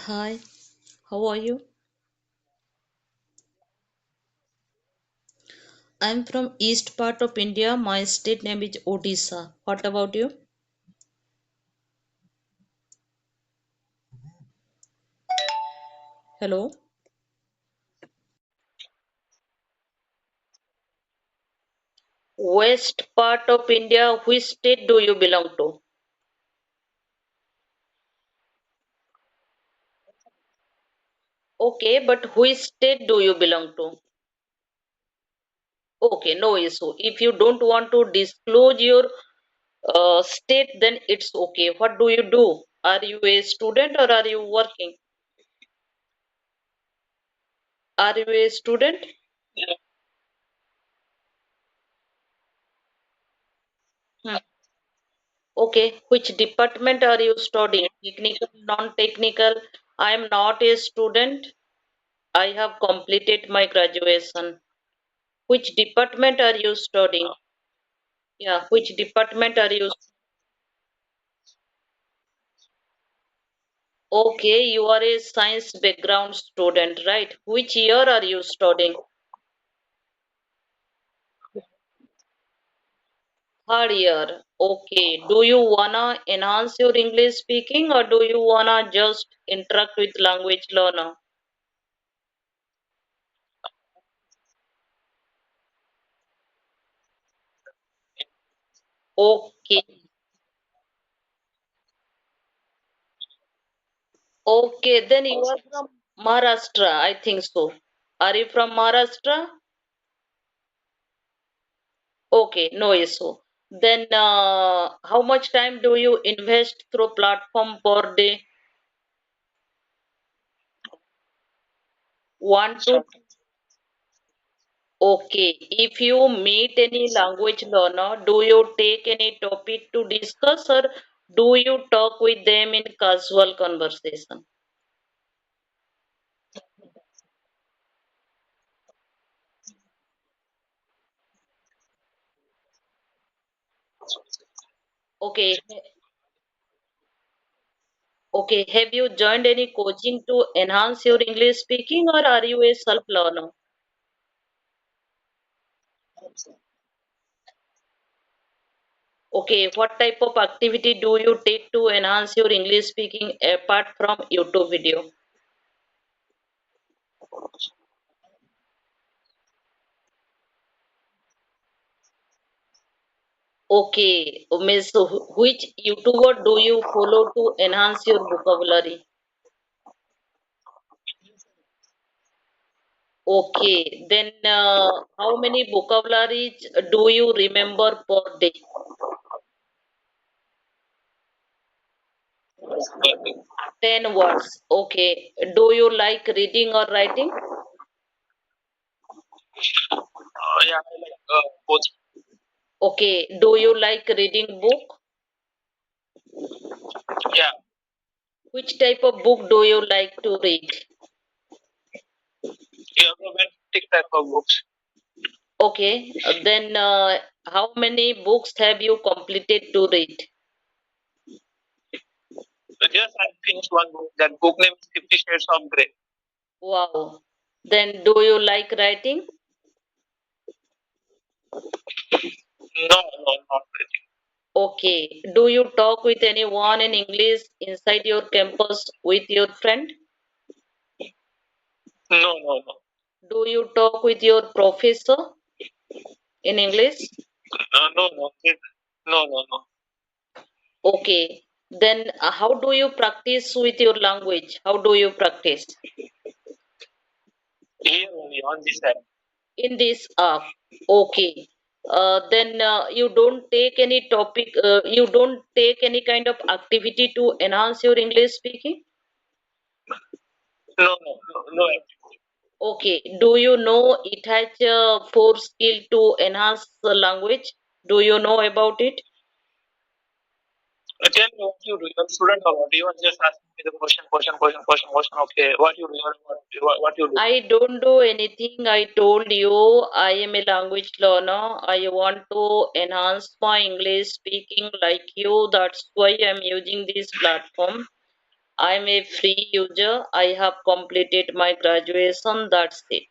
Hi, how are you? I'm from east part of India. My state name is Odisha. What about you? Hello. West part of India. Which state do you belong to? Okay, but which state do you belong to? Okay, no issue. If you don't want to disclose your state, then it's okay. What do you do? Are you a student or are you working? Are you a student? Hmm. Okay, which department are you studying? Technical, non-technical? I am not a student. I have completed my graduation. Which department are you studying? Yeah, which department are you? Okay, you are a science background student, right? Which year are you studying? Third year. Okay. Do you wanna enhance your English speaking or do you wanna just interact with language learner? Okay. Okay, then you are from Maharashtra, I think so. Are you from Maharashtra? Okay, no issue. Then how much time do you invest through platform per day? One to okay. If you meet any language learner, do you take any topic to discuss or do you talk with them in casual conversation? Okay, okay. Have you joined any coaching to enhance your English speaking or are you a self learner? Okay, what type of activity do you take to enhance your English speaking apart from YouTube video? Okay, Miss, which YouTuber do you follow to enhance your vocabulary? Okay, then how many vocabularies do you remember per day? 10 words. Okay. Do you like reading or writing? Yeah, I like both. Okay. Do you like reading book? Yeah. Which type of book do you like to read? Yeah, romantic type of books. Okay. Then how many books have you completed to read? Just I finished one book. That book name is 50 Shades of Grey. Wow. Then do you like writing? No, no, not really. Okay. Do you talk with anyone in English inside your campus with your friend? No, no, no. Do you talk with your professor in English? No, no, no, no, no. Okay. Then how do you practice with your language? How do you practice? Here only on this app. In this app. Okay. Then you don't take any topic, you don't take any kind of activity to enhance your English speaking? No, no, no, no. Okay. Do you know it has four skill to enhance the language? Do you know about it? Tell me what you do. You're a student or what? You are just asking me the question. Okay, what you do? What you do? I don't do anything. I told you I am a language learner. I want to enhance my English speaking like you. That's why I'm using this platform. I'm a free user. I have completed my graduation. That's it.